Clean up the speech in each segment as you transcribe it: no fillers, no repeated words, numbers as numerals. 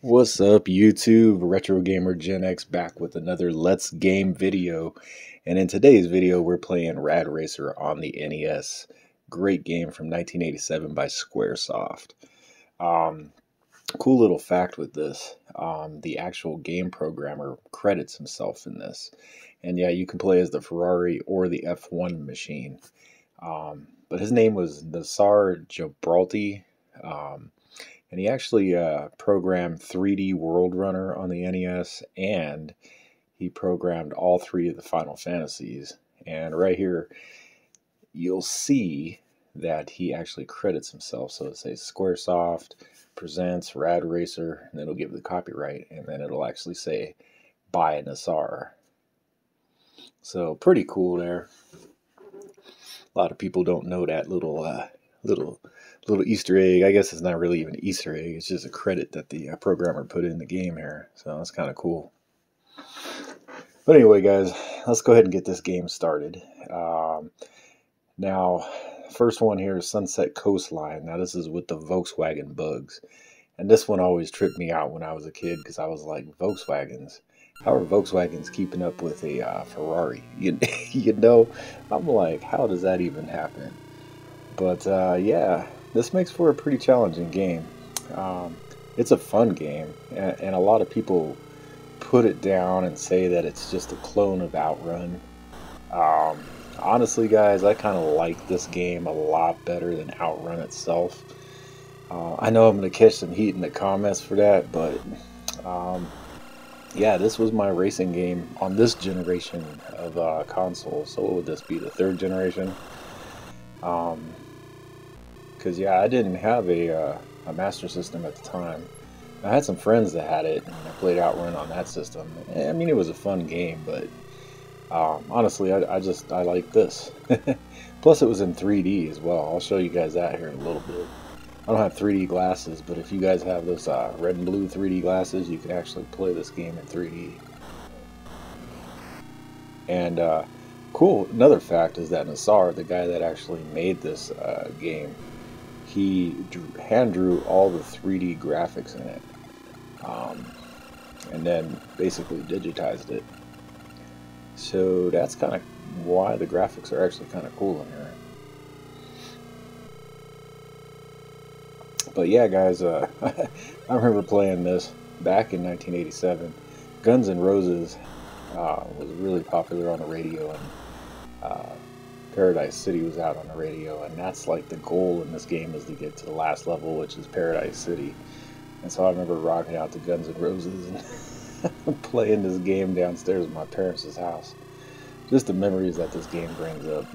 What's up YouTube? Retro Gamer Gen X back with another Let's Game video. And in today's video we're playing Rad Racer on the NES. Great game from 1987 by Squaresoft. Cool little fact with this. The actual game programmer credits himself in this. And yeah, you can play as the Ferrari or the F1 machine. But his name was Nassar Gibralti. And he actually programmed 3D World Runner on the NES, and he programmed all three of the Final Fantasies. And right here, you'll see that he actually credits himself. So it says Squaresoft presents Rad Racer, and then it'll give the copyright, and then it'll actually say by Nassar. So pretty cool there. A lot of people don't know that little Easter egg. I guess it's not really even an Easter egg. It's just a credit that the programmer put in the game here. So that's kind of cool. But anyway, guys, let's go ahead and get this game started. Now, first one here is Sunset Coastline. Now, this is with the Volkswagen bugs. And this one always tripped me out when I was a kid because I was like, Volkswagens? How are Volkswagens keeping up with a Ferrari? You know, I'm like, how does that even happen? But yeah, this makes for a pretty challenging game. It's a fun game, and a lot of people put it down and say that it's just a clone of Outrun. Honestly, guys, I kind of like this game a lot better than Outrun itself. I know I'm going to catch some heat in the comments for that, but yeah, this was my racing game on this generation of consoles. So what would this be, the third generation? Because yeah, I didn't have a Master System at the time. I had some friends that had it, and I played Outrun on that system. I mean, it was a fun game, but honestly, I like this. Plus, it was in 3D as well. I'll show you guys that here in a little bit. I don't have 3D glasses, but if you guys have those red and blue 3D glasses, you can actually play this game in 3D. And cool, another fact is that Nassar, the guy that actually made this game, he hand drew all the 3D graphics in it, and then basically digitized it. So that's kind of why the graphics are actually kind of cool in here. But yeah, guys, I remember playing this back in 1987. Guns N' Roses was really popular on the radio, and Paradise City was out on the radio, and that's like the goal in this game is to get to the last level, which is Paradise City. And so I remember rocking out to Guns N' Roses and playing this game downstairs at my parents' house. Just the memories that this game brings up.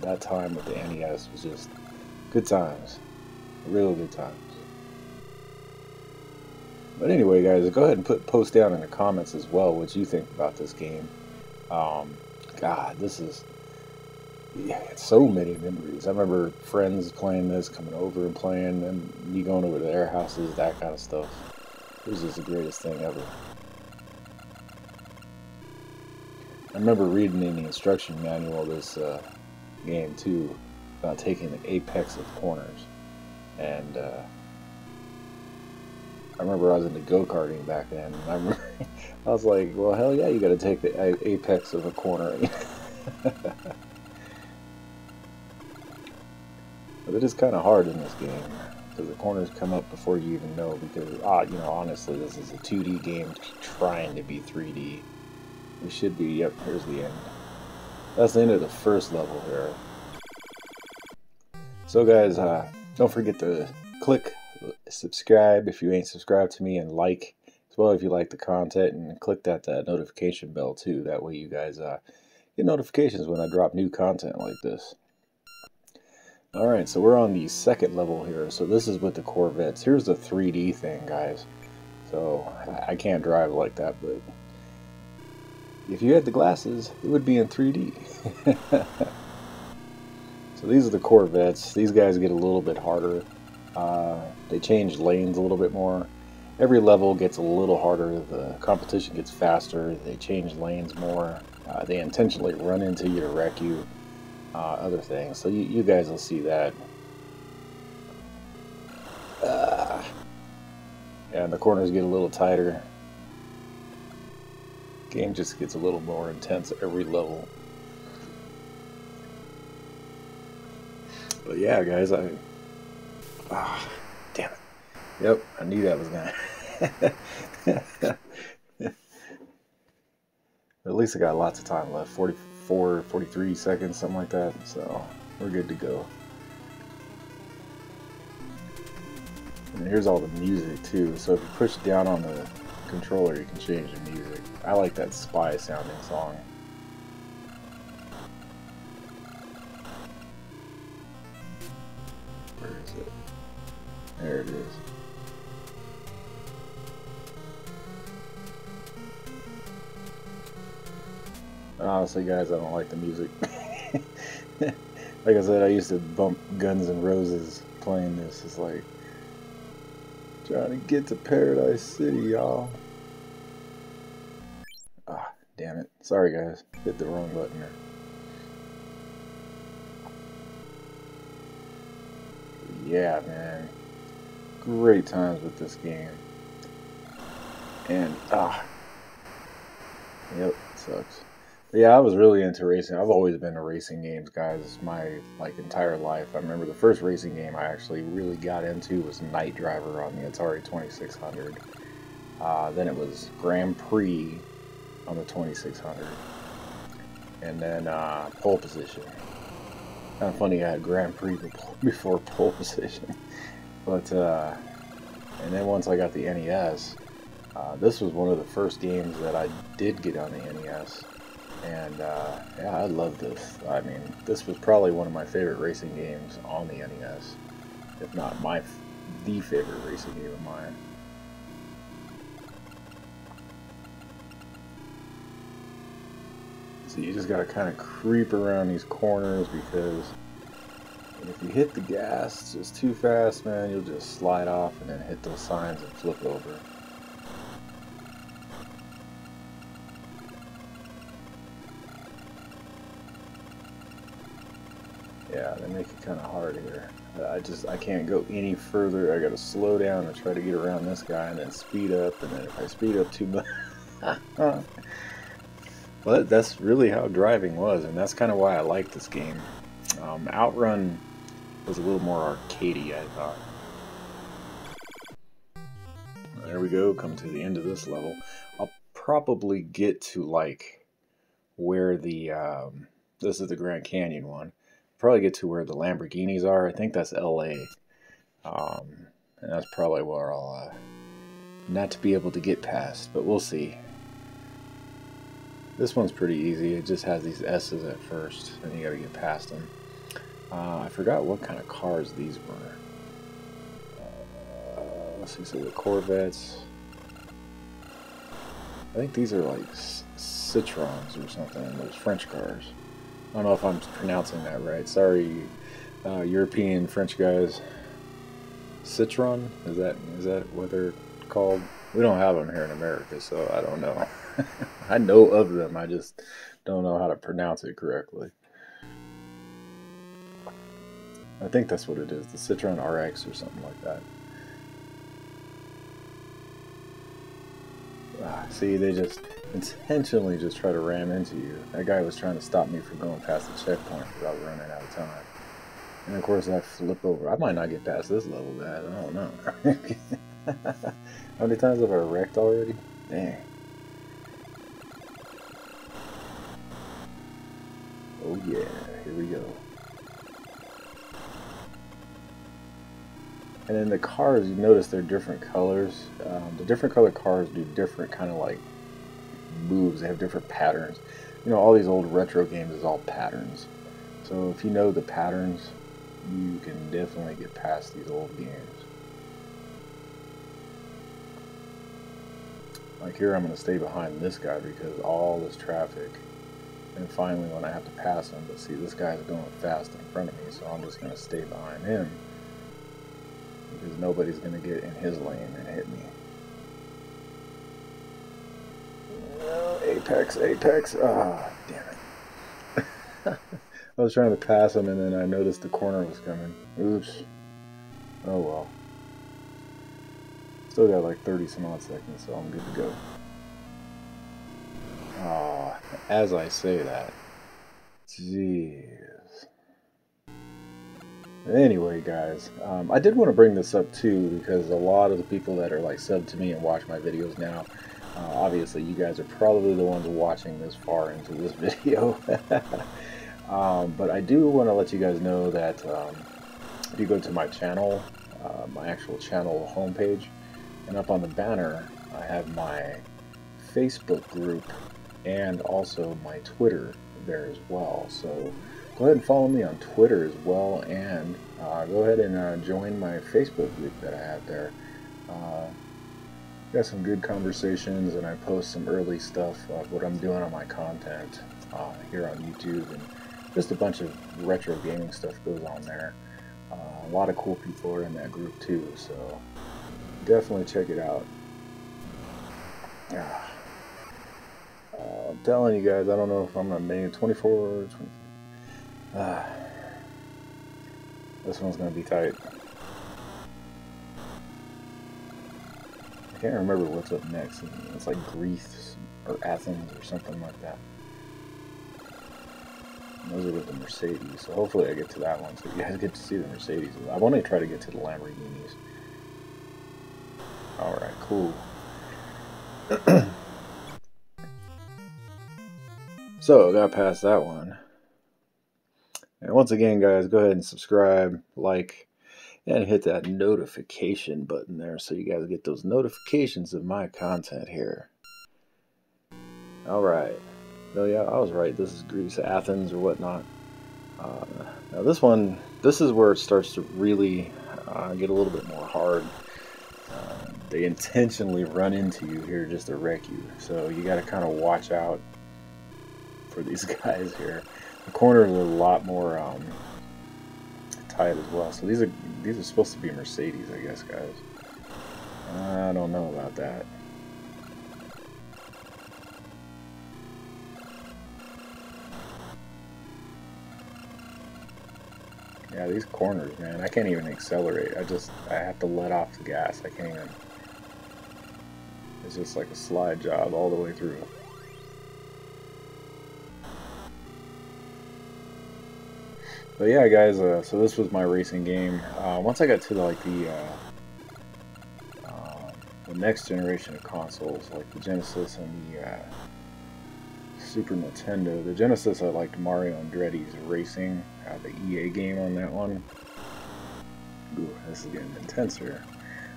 That time with the NES was just good times. Real good times. But anyway, guys, go ahead and post down in the comments as well what you think about this game. God, this is... yeah, it's so many memories. I remember friends playing this, coming over and playing, and me going over to their houses, that kind of stuff. It was just the greatest thing ever. I remember reading in the instruction manual of this game, too, about taking the apex of corners. And I remember I was into go-karting back then. And I remember I was like, well, hell yeah, you got to take the apex of a corner. But it is kind of hard in this game because the corners come up before you even know. Because, you know, honestly, this is a 2D game trying to be 3D. We should be. Yep, here's the end. That's the end of the first level here. So, guys, don't forget to click subscribe if you ain't subscribed to me, and like as well if you like the content, and click that notification bell too. That way you guys get notifications when I drop new content like this. Alright, so we're on the second level here. So this is with the Corvettes. Here's the 3D thing, guys. So I can't drive like that, but if you had the glasses, it would be in 3D. So these are the Corvettes. These guys get a little bit harder. They change lanes a little bit more. Every level gets a little harder. The competition gets faster. They change lanes more. They intentionally run into you to wreck you. Other things. So you guys will see that. and the corners get a little tighter. Game just gets a little more intense every level. But yeah, guys, damn it. Yep, I knew that was gonna. At least I got lots of time left, 44, 43 seconds, something like that, so we're good to go. And here's all the music too, so if you push down on the controller you can change the music. I like that spy sounding song. Where is it? There it is. Honestly, guys, I don't like the music. Like I said, I used to bump Guns N' Roses playing this. It's like trying to get to Paradise City, y'all. Ah, damn it. Sorry, guys. Hit the wrong button there. Yeah, man. Great times with this game. And, yep, sucks. But yeah, I was really into racing. I've always been into racing games, guys, my entire life. I remember the first racing game I actually really got into was Night Driver on the Atari 2600. Then it was Grand Prix on the 2600. And then Pole Position. Kind of funny I had Grand Prix before Pole Position. But, and then once I got the NES, this was one of the first games that I did get on the NES. And yeah, I love this. I mean, this was probably one of my favorite racing games on the NES, if not the favorite racing game of mine. So you just gotta kind of creep around these corners, because if you hit the gas just too fast, man, you'll just slide off and then hit those signs and flip over. Yeah, they make it kind of hard here. I can't go any further. I gotta slow down and try to get around this guy and then speed up, and then if I speed up too much... But that's really how driving was, and that's kind of why I like this game. Outrun was a little more arcadey, I thought. There we go, come to the end of this level. I'll probably get to where the, this is the Grand Canyon one. Probably get to where the Lamborghinis are. I think that's LA. And that's probably where I'll not to be able to get past, but we'll see. This one's pretty easy. It just has these S's at first, and you gotta get past them. I forgot what kind of cars these were. Let's see, so the Corvettes. I think these are like Citroens or something, those French cars. I don't know if I'm pronouncing that right. Sorry, European French guys. Citron? Is that what they're called? We don't have them here in America, so I don't know. I know of them, I just don't know how to pronounce it correctly. I think that's what it is, the Citroen RX or something like that. See, they just intentionally just try to ram into you. That guy was trying to stop me from going past the checkpoint because I was running out of time. And of course I flip over. I might not get past this level, guys. I don't know. How many times have I wrecked already? Dang. Oh yeah, here we go. And then the cars, you notice they're different colors. The different color cars do different kind of moves. They have different patterns. You know, all these old retro games is all patterns. So if you know the patterns, you can definitely get past these old games. Like here, I'm going to stay behind this guy because all this traffic. And finally, when I have to pass him, but see, this guy's going fast in front of me, so I'm just going to stay behind him. Because nobody's going to get in his lane and hit me. No, Apex, Apex. Ah, damn it. I was trying to pass him and then I noticed the corner was coming. Oops. Oh well. Still got like 30 some odd seconds, so I'm good to go. As I say that, jeez. Anyway, guys, I did want to bring this up too, because a lot of the people that are like subbed to me and watch my videos now, obviously you guys are probably the ones watching this far into this video. But I do want to let you guys know that if you go to my channel, my actual channel homepage, and up on the banner, I have my Facebook group and also my Twitter there as well. So go ahead and follow me on Twitter as well, and go ahead and join my Facebook group that I have there. Got some good conversations, and I post some early stuff of what I'm doing on my content here on YouTube, and just a bunch of retro gaming stuff goes on there. A lot of cool people are in that group too, so definitely check it out. I'm telling you guys, I don't know if I'm gonna make 24 or 20. This one's gonna be tight. I can't remember what's up next. It's like Greece or Athens or something like that. Those are with the Mercedes, so hopefully I get to that one, so you guys get to see the Mercedes. I want to try to get to the Lamborghinis. Alright, cool. So, got past that one. And once again, guys, go ahead and subscribe, like, and hit that notification button there so you guys get those notifications of my content here. Alright. Oh yeah, I was right. This is Greece, Athens, or whatnot. Now this is where it starts to really get a little bit more hard. They intentionally run into you here just to wreck you, so you got to kind of watch out for these guys here. The corners are a lot more tight as well. So these are supposed to be Mercedes, I guess, guys. I don't know about that. Yeah, these corners, man, I can't even accelerate. I have to let off the gas. I can't even. It's just like a slide job all the way through. But yeah, guys, so this was my racing game. Once I got to like the next generation of consoles, like the Genesis and the Super Nintendo. The Genesis, I liked Mario Andretti's Racing, the EA game on that one. Ooh, this is getting intense here.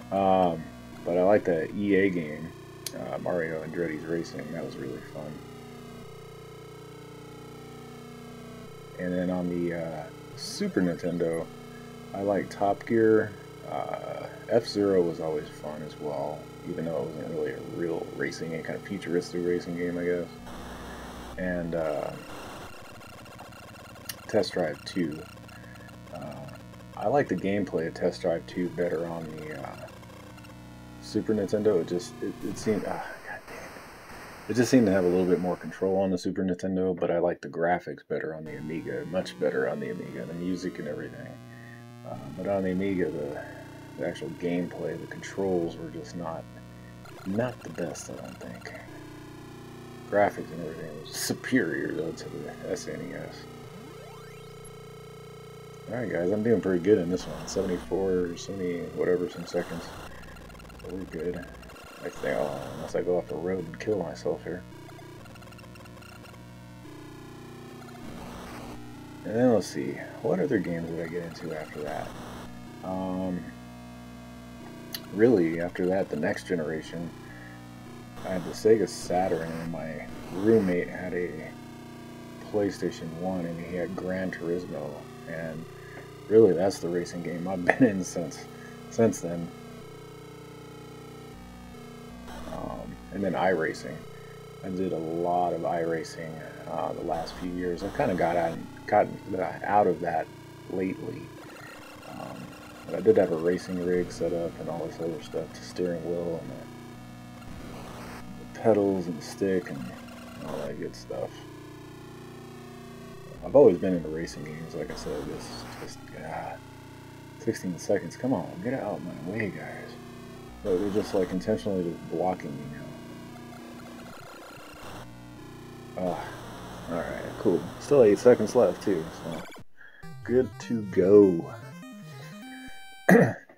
But I like the EA game, Mario Andretti's Racing. That was really fun. And then on the Super Nintendo, I like Top Gear. F-Zero was always fun as well, even though it wasn't really a real racing game, kind of futuristic racing game, I guess. And Test Drive 2. I like the gameplay of Test Drive 2 better on the Super Nintendo. It seemed, god damn it. It just seemed to have a little bit more control on the Super Nintendo, but I like the graphics better on the Amiga, much better on the Amiga, the music and everything. But on the Amiga, the actual gameplay, the controls were just not the best, I don't think. Graphics and everything was superior though to the SNES. Alright guys, I'm doing pretty good in this one. 74 or 70 whatever some seconds. So we're good. I think, unless I go off the road and kill myself here. And then let's see, what other games did I get into after that? Really, after that, the next generation, I had the Sega Saturn, and my roommate had a PlayStation 1, and he had Gran Turismo, and really, that's the racing game I've been in since then. And then iRacing. I did a lot of iRacing the last few years. I've kind of gotten out of that lately. But I did have a racing rig set up and all this other stuff, the steering wheel and the pedals and the stick and all that good stuff. I've always been into racing games, like I said. This just 16 seconds. Come on, get out of my way, guys. So they're just like intentionally blocking me now. Oh, alright, cool. Still 8 seconds left too, so good to go.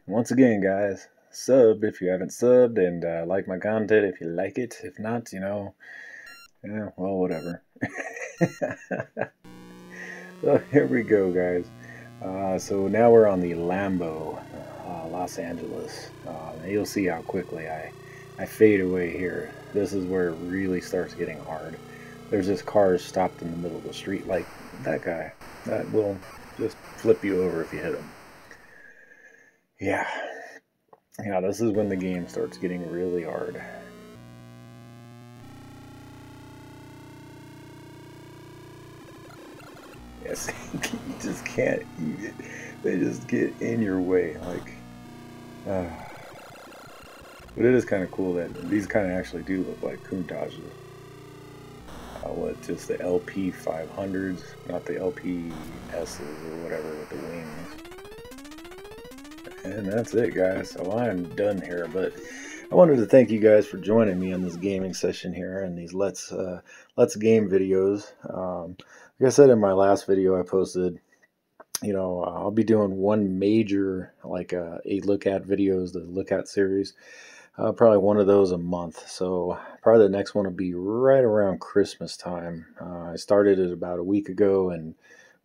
Once again, guys, sub if you haven't subbed, and like my content if you like it. If not, you know, yeah, well, whatever. So here we go, guys. So now we're on the Lambo, Los Angeles. You'll see how quickly I fade away here. This is where it really starts getting hard. There's this car stopped in the middle of the street, like that guy. That will just flip you over if you hit him. Yeah, this is when the game starts getting really hard. Yes, you just can't eat it. They just get in your way, like. But it is kind of cool that these kind of actually do look like Countaches. Just the LP 500s, not the LP-S's or whatever with the wings. And that's it, guys. So I'm done here, but I wanted to thank you guys for joining me on this gaming session here and these Let's Game videos. Like I said in my last video I posted, you know, I'll be doing one major, like a look at videos, the look at series. Probably one of those a month. So probably the next one will be right around Christmas time. I started it about a week ago, and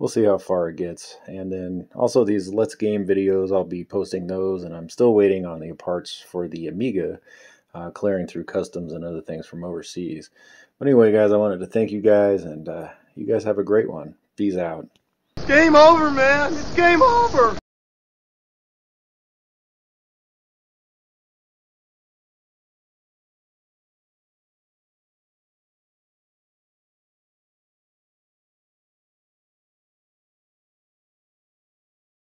we'll see how far it gets. And then also these Let's Game videos, I'll be posting those, and I'm still waiting on the parts for the Amiga, clearing through customs and other things from overseas. But anyway, guys, I wanted to thank you guys, and you guys have a great one. Peace out. It's game over, man. It's game over.